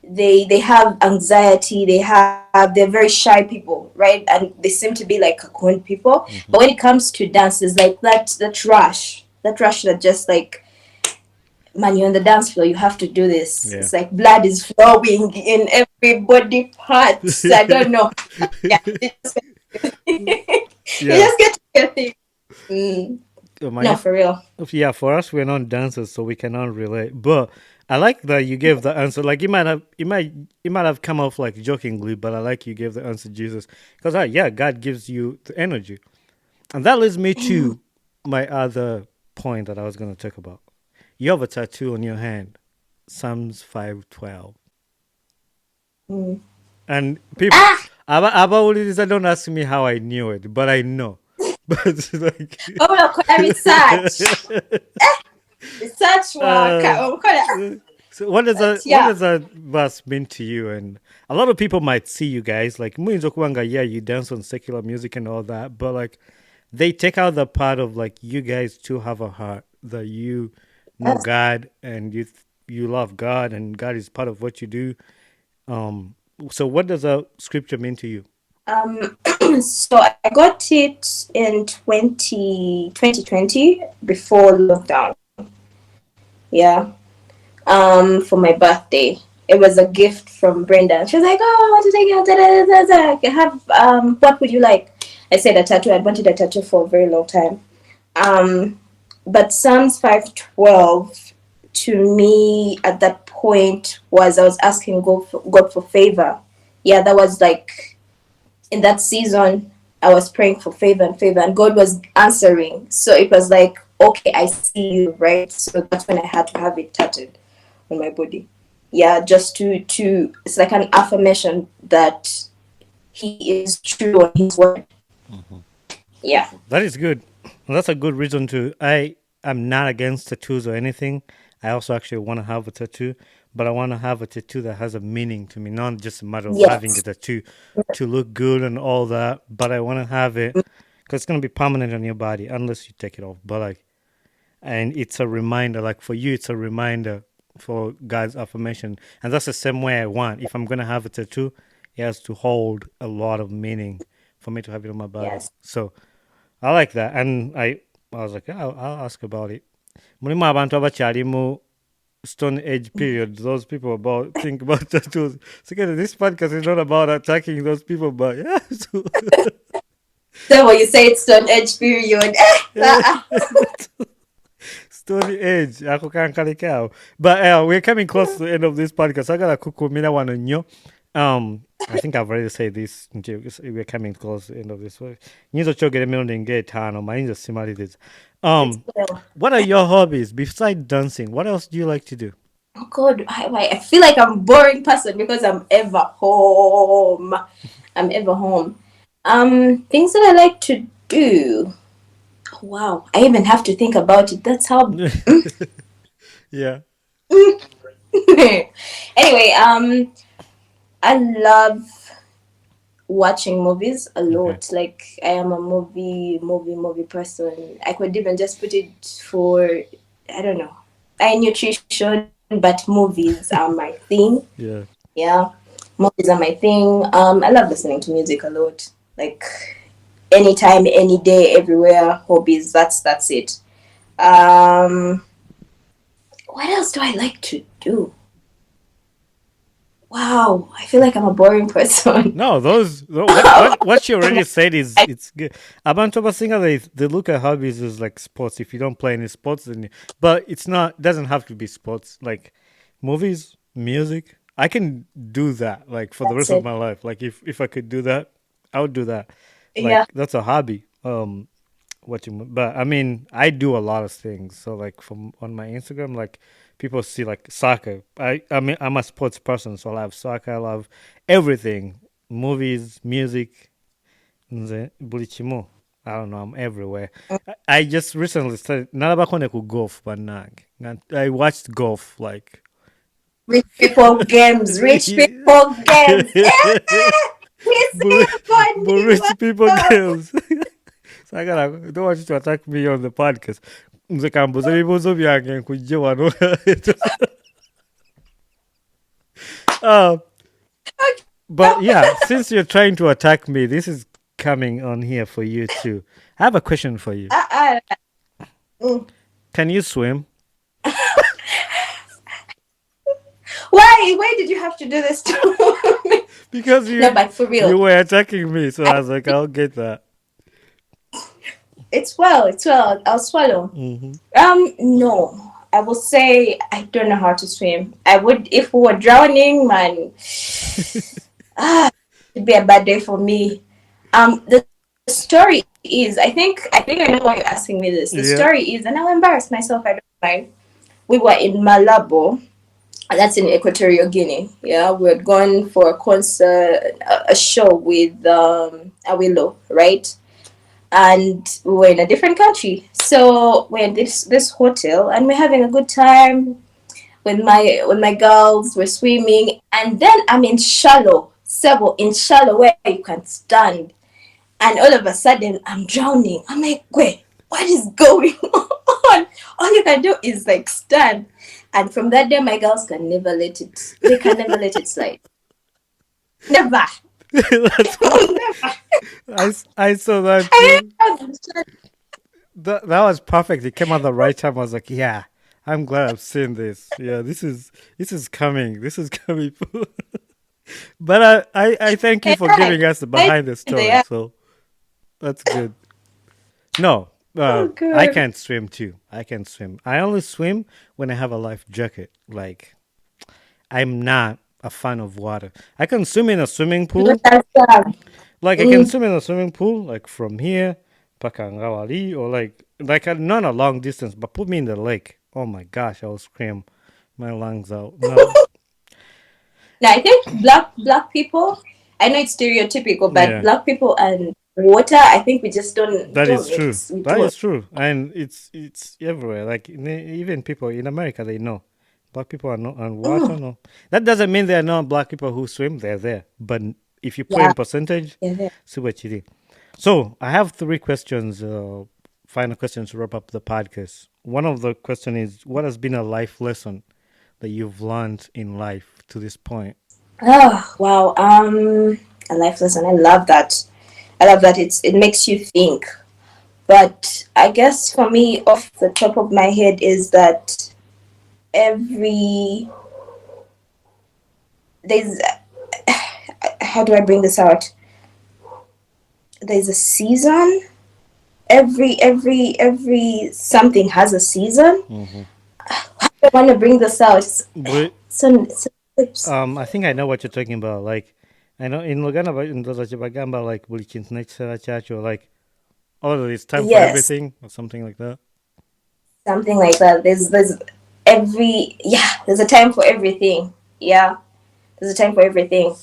they have anxiety, they're very shy people, right? And they seem to be like cocoon people. But mhm. when it comes to dance, it's like that rush that just like, man, you're on the dance floor, you have to do this. Yeah. It's like blood is flowing in every body part. I don't know. Yeah, you Yeah. just get to your thing. Mm, no, My, for real. yeah, for us, we're not dancers, so we cannot relate. But I like that you gave the answer. Like you might have come off like jokingly, but I like you gave the answer, Jesus, because yeah, God gives you the energy, and that leads me to my other point that I was going to talk about. You have a tattoo on your hand, Psalms 5:12, Mm. and people, about what it is, don't ask me how I knew it, but I know. But it's like, Oh, no, research. Research work. uh, so what does But that what yeah. does that verse mean to you? And a lot of people might see you guys like Muinzo Kwanga, yeah, you dance on secular music and all that, but like they take out the part of like you guys too have a heart that you know That's, God and you love God and God is part of what you do. Um, so what does that scripture mean to you? so I got it in 2020 before lockdown. Yeah. For my birthday. It was a gift from Brenda. She was like, "Oh, I want to take you out. Da, da, da, da, da. Have what would you like?" I said a tattoo. I'd wanted a tattoo for a very long time. Um, but Psalms 5:12 to me at that point was I was asking God for favor. Yeah, that was like in that season. I was praying for favor, and God was answering. So it was like, okay, I see you, right? So that's when I had to have it tattooed on my body. Yeah, just to it's like an affirmation that He is true on His word. Mhm. Yeah. That is good. That's a good reason to. I am not against tattoos or anything. I also actually want to have a tattoo, but I want to have a tattoo that has a meaning to me, not just a matter of having a Yes. tattoo to look good and all that. But I want to have it because it's gonna be permanent on your body unless you take it off. But like, and it's a reminder. Like for you, it's a reminder for God's affirmation, and that's the same way I want. If I'm gonna have a tattoo, it has to hold a lot of meaning for me to have it on my body. Yes. So I like that, and I was like, I'll ask about it. Mulimu abantu abakyali mu Stone Age period. Those people about think about tattoos. So again, this podcast is not about attacking those people, but yeah, so, So when you say it's Stone Edge period, yeah, Stone Age. Ako kankale kao. But we're coming close to the end of this podcast. I gotta kukumira wano nnyo. I think I've already said this. We're coming close to the end of this. Nyinza okyogera emirundi ng'etaano. Mayinza simaliriza. it's Um, well. what are your hobbies besides dancing? What else do you like to do? Oh God, I feel like I'm a boring person because I'm ever home. I'm ever home. Things that I like to do. Wow, I even have to think about it. That's how. Yeah. Anyway, I love watching movies a Okay. lot. Like I am a movie person. I could even just put it for I don't know, nutrition, but movies are my thing. Yeah. Yeah, movies are my thing. I love listening to music a lot. Like anytime, any day, everywhere. Hobbies. That's it. Um, what else do I like to do? Wow, I feel like I'm a boring person. No, what you already said is it's good. Abantu singer they look at hobbies as like sports. If you don't play any sports, then but it's not doesn't have to be sports. Like movies, music, I can do that like for the That's rest of it. my life. Like if I could do that, I would do that. Yeah. Like that's a hobby. But I mean I do a lot of things. So like from on my Instagram, like people see like soccer. I mean I'm a sports person, so I love soccer. I love everything, movies, music, nze buli kimu. I don't know. I'm everywhere. I just recently started. Nalabakone ku golf, but I watched golf like. Rich people games. Rich people games. Please say But it for me. rich people Wow. girls. So I gotta don't want you to attack me on the podcast. Nze kambuza ebibuuzo byange nkujje wano. uh, but yeah, since you're trying to attack me, this is coming on here for you too. I have a question for you. Uh, mm. Can you swim? Why? Why did you have to do this to me? Because No, but for real, you were attacking me, so I, I was like, I'll get that. it's well. It's well. I'll swallow. Hmm. No. I will say I don't know how to swim. I would if we were drowning, man. It'd be a bad day for me. The story is, I know why you're asking me this. The story Yeah. is, and I'll embarrass myself. I don't mind. We were in Malabo, that's in Equatorial Guinea. Yeah, we had gone for a concert, a show with Awilo, right? And we were in a different country. So we're in this hotel, and we're having a good time with my girls. We're swimming, and then I'm in shallow, several in shallow where you can stand, and all of a sudden I'm drowning. I'm like, wait, what is going on? All you can do is like stand. And from that day, my girls can never let it. They can never let it slide. Never. That's Never. I saw that I too. don't know. That was perfect. It came at the right time. I was like, yeah, I'm glad I've seen this. Yeah, this is coming. This is coming. But I thank you for Right. giving us the Right behind the story. there. So that's good. No, Oh, I good. can't swim too. I can swim. I only swim when I have a life jacket. Like I'm not a fan of water. I can swim in a swimming Not pool. as Like I can mm, swim in a swimming pool, like from here, Pakangawali, or not a long distance, but put me in the lake. Oh my gosh, I'll scream my lungs out. No, now I think black people. I know it's stereotypical, but yeah, black people and water. I think we just That is don't true. mix. We That don't. is true, and it's everywhere. Like even people in America, they know black people are not on water. Mm, No, that doesn't mean there are not black people who swim. They're there, but if you put yeah, in percentage, yeah, yeah. see what you did. So I have three questions. Final questions to wrap up the podcast. One of the question is, what has been a life lesson that you've learned in life to this point? Oh wow. A life lesson. I love that. I love that. It makes you think. But I guess for me, off the top of my head, is that every there's how do I bring this out? There's a season. Every something has a season. Mm-hmm. I want to bring this out. But It's I think I know what you're talking about. Like, I know in Luganda, in Bagamba, like, buli kintu nekisera kyakyo, like, oh, it's time for yes, everything or something like that. something like that. There's every yeah. There's a time for everything. Yeah, there's a time for everything.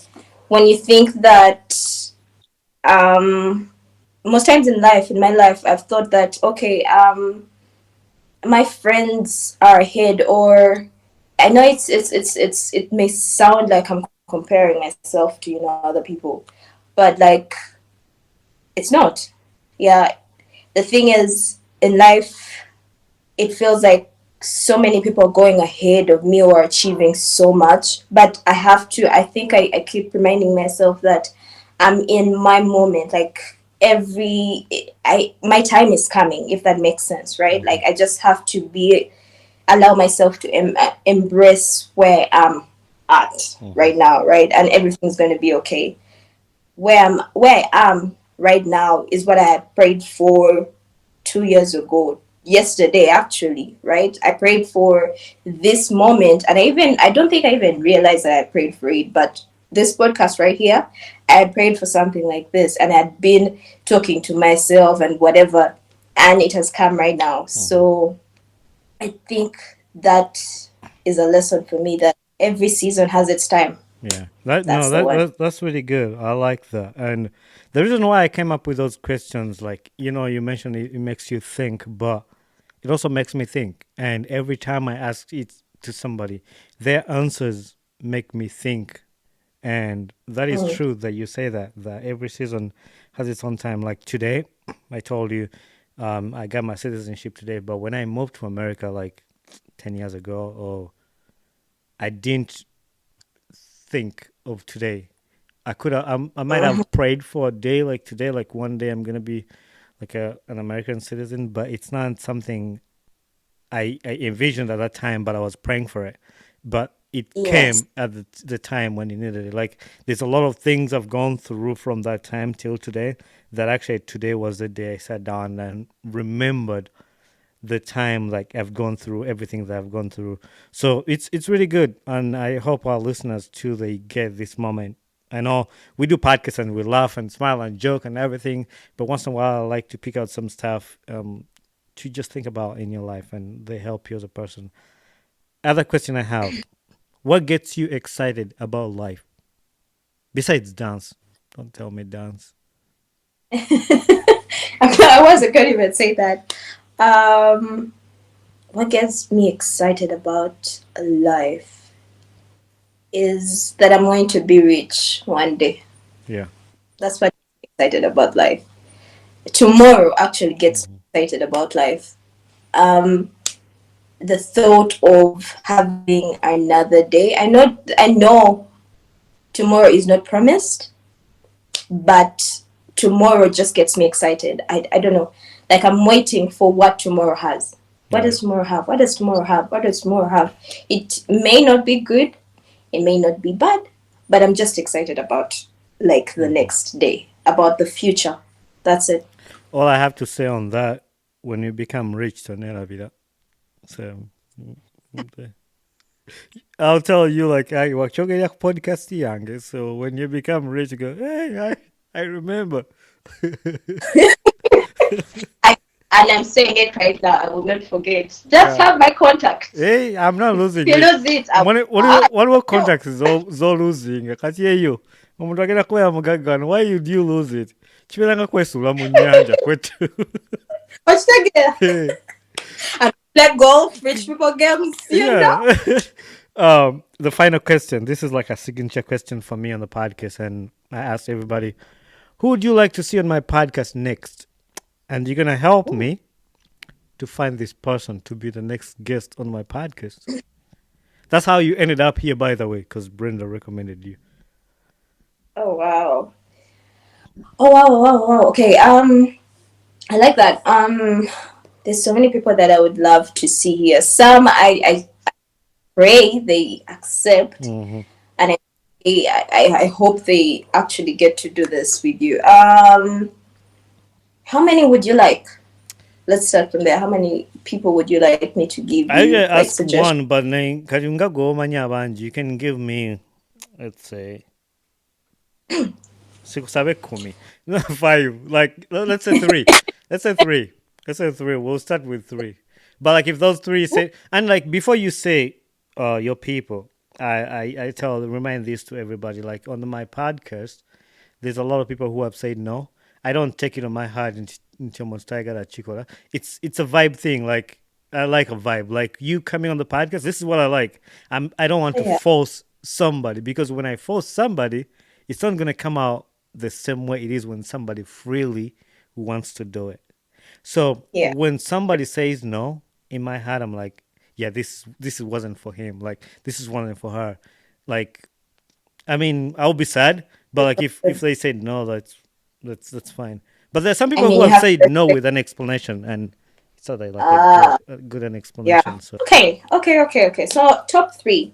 When you think that um most times in life, in my life, I've thought that okay, my friends are ahead, or I know it may sound like I'm comparing myself to other people, but like it's not. Yeah, the thing is in life, it feels like so many people are going ahead of me or achieving so much, but I think I keep reminding myself that I'm in my moment. Like every I my time is coming, if that makes sense, right? Mm-hmm. Like I just have to be allow myself to embrace where I'm at Mm-hmm. right now, right? And everything's going to be okay. Where I am right now is what I had prayed for 2 years ago, yesterday actually, right? I prayed for this moment, and I don't think I even realized that I prayed for it, but this podcast right here, I had prayed for something like this, and I'd been talking to myself and whatever, and it has come right now. Mm-hmm. So I think that is a lesson for me, that every season has its time. Yeah, that no, That's the one. that's really good. I like that, and the reason why I came up with those questions, like you mentioned, it makes you think, but it also makes me think. And every time I ask it to somebody, their answers make me think. And that is Mm. true that you say that every season has its own time. Like today, I told you, I got my citizenship today, but when I moved to America like 10 years ago, or I didn't think of today. I might Mhm. have prayed for a day like today, like one day I'm gonna be like an American citizen, but it's not something I envisioned at that time, but I was praying for it. But it Yes. came at the time when you needed it. Like there's a lot of things I've gone through from that time till today that actually today was the day I sat down and remembered the time like I've gone through everything that I've gone through. So it's really good, and I hope our listeners too they get this moment. I know we do podcasts and we laugh and smile and joke and everything, but once in a while I like to pick out some stuff to just think about in your life, and they help you as a person. Other question I have: what gets you excited about life besides dance? Don't tell me dance. I wasn't going to even say that. Um, what gets me excited about life is that I'm going to be rich one day. Yeah. That's what gets me excited about life. Tomorrow actually gets Mm-hmm. me excited about life. Um, the thought of having another day. I know tomorrow is not promised, but tomorrow just gets me excited. I don't know. Like I'm waiting for what tomorrow has. What Yeah. does tomorrow have? What does tomorrow have? What does tomorrow have? It may not be good, it may not be bad, but I'm just excited about like the Mm-hmm. next day, about the future. That's it. All I have to say on that: when you become rich, tonera vida. So I'll tell you like I wachogeria podcast yange. So when you become rich, you go, hey, I remember. I, and I'm saying it right now. I will not forget. Just Yeah. have my contact. Hey, I'm not If losing you it. lose it, I What about will. contact is all losing? Kati you. Umuntu agenda kuba mugagano. Why do you lose it? kibeera kwesula mu nnyanja kwetu. What's that again? And play golf, rich people games, you know? Yeah. The final question. This is like a signature question for me on the podcast, and I asked everybody, "Who would you like to see on my podcast next?" And you're gonna help Ooh. me to find this person to be the next guest on my podcast. That's how you ended up here, by the way, because Brenda recommended you. Oh wow. Oh wow, wow, wow. Okay. I like that. There's so many people that I would love to see here. Some I pray they accept, Mm-hmm. and I hope they actually get to do this with you. How many would you like? Let's start from there. How many people would you like me to give I you usually like ask suggestions? one, but then kajunga go manya banji, you can give me, let's say, sikusabe kumi, not five. Like let's say three. Let's say three. Let's say three. We'll start with three. But like if those three say, and like before you say, your people, I tell remind this to everybody. Like on my podcast, there's a lot of people who have said no. I don't take it on my heart into Monstaiga Chikora. It's a vibe thing. Like I like a vibe. Like you coming on the podcast, this is what I like. I don't want to Yeah, force somebody because when I force somebody, it's not gonna come out the same way it is when somebody freely wants to do it. So yeah. when somebody says no, in my heart I'm like, yeah, this wasn't for him. Like this is wasn't for her. Like I mean, I'll be sad, but like if they say no, that's fine. But there's some I people mean, who you have have to said no respect. with an explanation, and it's not like Ah, a good an yeah. explanation. So Okay, okay, okay, okay. So top three.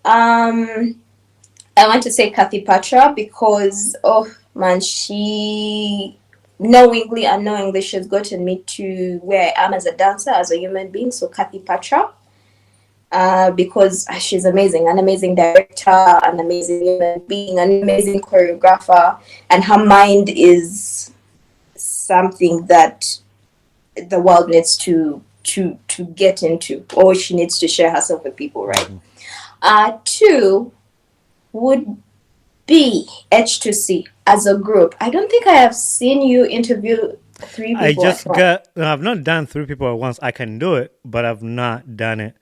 Um, I want to say Kathy Patra because oh man, she knowingly, unknowingly, she's gotten me to where I am as a dancer, as a human being. So Kathy Patra, because she's amazing, an amazing director, an amazing human being, an amazing choreographer, and her mind is something that the world needs to get into, or she needs to share herself with people, right? mhm. Two would be H2C as a group. I don't think I have seen you interview three I people at just once. got. No, I've not done three people at once. I can do it, but I've not done it.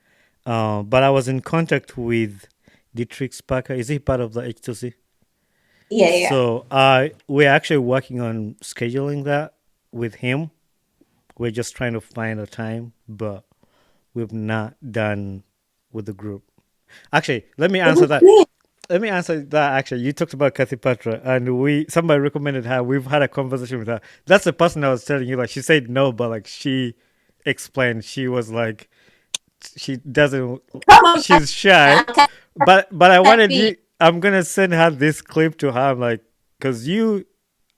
But I was in contact with Dietrich Parker. Is he part of the H2C? Yeah, yeah. So we're actually working on scheduling that with him. We're just trying to find a time, but we've not done with the group. Actually, let me It answer was that. great. Let me answer that. Actually, you talked about Kathy Patra, and we somebody recommended her. We've had a conversation with her. That's the person I was telling you. Like she said no, but like she explained, she was like she doesn't. Come on, She's shy, but I wanted Kathy. you. I'm gonna send her this clip to her. I'm like, cause you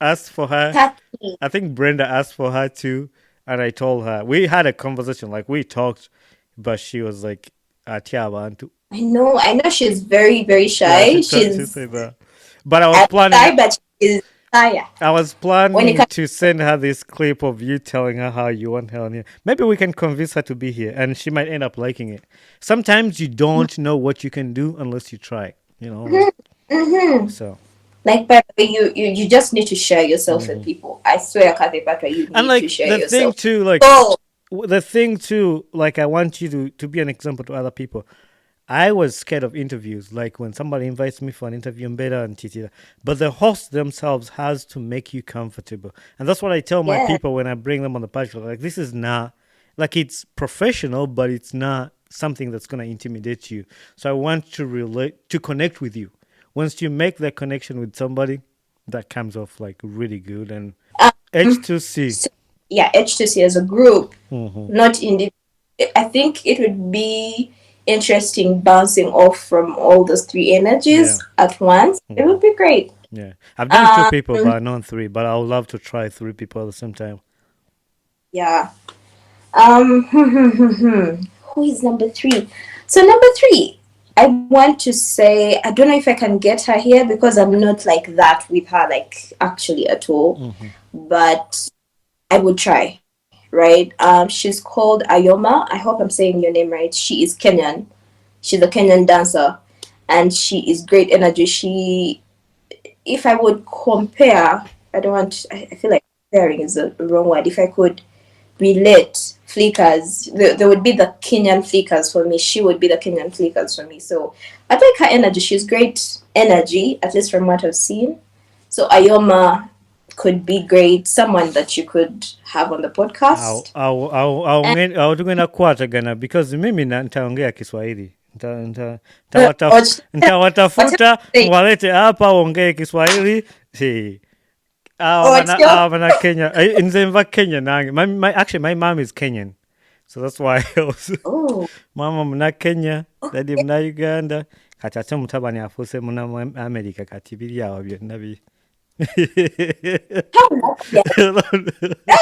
asked for her. Kathy. I think Brenda asked for her too, and I told her we had a conversation. Like we talked, but she was like, "Atia abantu." I know she's very, very Yeah, shy. she She's said that. But I was planning. shy, but she is shy. I was When it planning comes to send her this clip of you telling her how you want her on here. Maybe we can convince her to be here, and she might end up liking it. Sometimes you don't know what you can do unless you try. You know, like mm-hmm. so. Like, by the way, you just need to share yourself with Hmm. people. I swear, Kathy Patra, you And need to like share the thing yourself. too, like Oh, the thing too, like I want you to be an example to other people. I was scared of interviews, like when somebody invites me for an interview in beta and titira. But the host themselves has to make you comfortable, and that's what I tell my yeah. people when I bring them on the podcast. Like this is not like it's professional, but it's not something that's gonna intimidate you. So I want to relate to connect with you. Once you make that connection with somebody, that comes off like really good. And H2C. So, yeah, H2C as a group, Mm-hmm. not individual. I think it would be interesting bouncing off from all those three Yeah. energies at once. It Mm-hmm. would be great. Yeah. I've done two Um, people, but not three. But I would love to try three people at the same time. yeah. Who is number three? So number three, I want to say I don't know if I can get her here because I'm not like that with her, like actually at all. Mm-hmm. But I would try, right? She's called Ayoma. I hope I'm saying your name right. She is Kenyan. She's a Kenyan dancer, and she is great energy. She, if I would compare, I don't want. I feel like comparing is the wrong word. If I could relate flickers, there would be the Kenyan flickers for me. She would be the Kenyan flickers for me. So I like her energy. She's great energy, at least from what I've seen. So Ayoma could be great. Someone that you could have on the podcast. And au tungenda kuachagana because mimi nitaongea Kiswahili. or whatever Nitawatafuta you say. mwalete hapa waongee Kiswahili. Si. Or your Wana Kenya. Nzemva Kenya nange. Actually, my mom is Kenyan. So that's why I was. oh Mama muna Kenya, daddy muna Uganda. Kachate mutabani afuse muna America kati biri yawo byonna bi. yeah.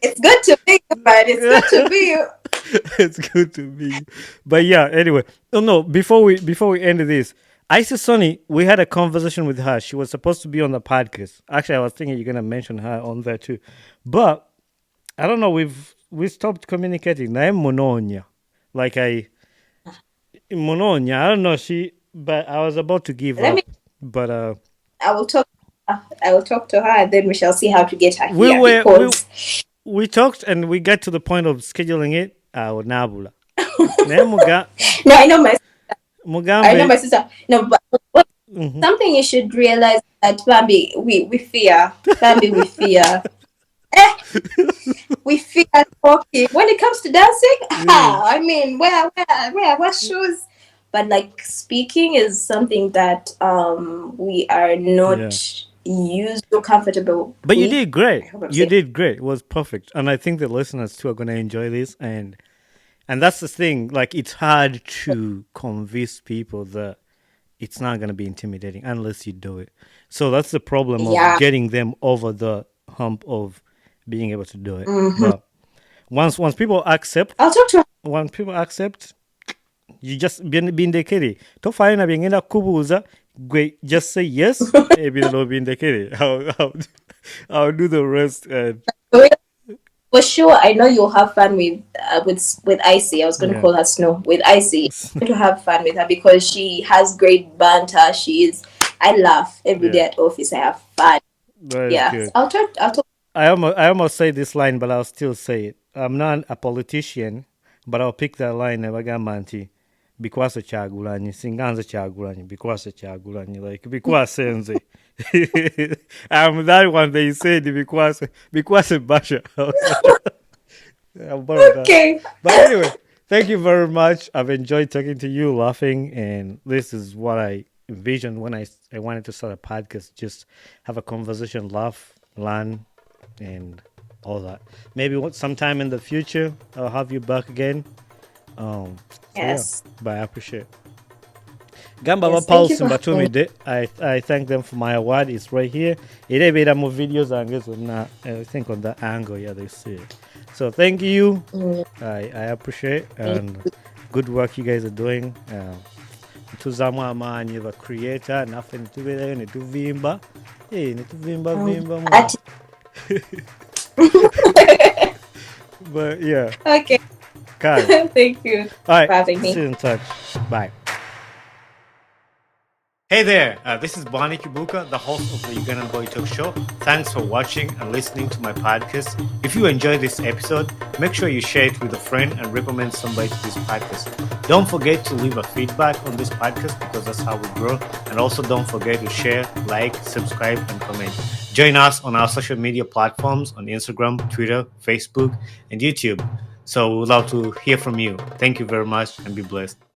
It's good to be you, but it's good to be you. It's good to be you. But yeah, anyway. Oh no, before we end this, Isa Sonny, we had a conversation with her. She was supposed to be on the podcast. Actually, I was thinking you're gonna mention her on there too. But I don't know, we stopped communicating. I am Mononya. Like Mononya, I don't know, but I was about to give Let me. up. But I will talk. I will talk to her, and then we shall see how to get her we here were because we talked and we got to the point of scheduling it. Nabula. Ne no, I know my. I know Mugambe. my sister. No, but Mhm. something you should realize that Bambi, we fear. Bambi, we fear. Eh, we fear talking. When it comes to dancing, Yeah. I mean, where shoes? But like speaking is something that we are Yeah. not used or comfortable But you with. did I great. hope I'm You saying. did great. It was perfect. And I think the listeners too are gonna enjoy this, and that's the thing. Like it's hard to convince people that it's not gonna be intimidating unless you do it. So that's the problem of Yeah. getting them over the hump of being able to do it. Hmm. But once people accept, I'll talk to her. when people accept, you just bindekere tofayo bingenda kubuuza gwe just say yes ebirala bindekere. I'll do the rest. And For sure, I know you'll have fun with Icy. I was going to yeah, call her Snow. With Icy, I'm going to have fun with her because she has great banter. She is. I laugh every yeah, day at office. I have fun. that is Yeah, good. I'll talk. I'll talk. I almost say this line, but I'll still say it. I'm not a politician, but I'll pick that line nebagamba nti bikwase kyagulanyi singa nze kyagulanyi bikwase kyagulanyi like bikwase nze. That one they said bikwase basha. I'll borrow that. Okay. But anyway, thank you very much. I've enjoyed talking to you, laughing, and this is what I envisioned when I wanted to start a podcast. Just have a conversation, laugh, learn, and all that. Maybe sometime in the future I'll have you back again. So yeah, Yes. but I appreciate. Gamba Yes. Paul Thank you for having me. Simbatumi de. I thank them for my award. It's right here. It made more videos and I think on that angle, yeah, they see it. So thank you. Mm, I appreciate thank and good work you guys are doing. Tuzamu amanyi the creator naffe nitubeerayo netuvimba netuvimba you. vimba mu. At- But yeah, okay. guys. Thank you All for right, having see me. you in touch. Bye. Hey there, this is Bonnie Kibuka, the host of the Ugandan Boy Talk Show. Thanks for watching and listening to my podcast. If you enjoyed this episode, make sure you share it with a friend and recommend somebody to this podcast. Don't forget to leave a feedback on this podcast because that's how we grow. And also don't forget to share, like, subscribe, and comment. Join us on our social media platforms on Instagram, Twitter, Facebook, and YouTube. So we would love to hear from you. Thank you very much and be blessed.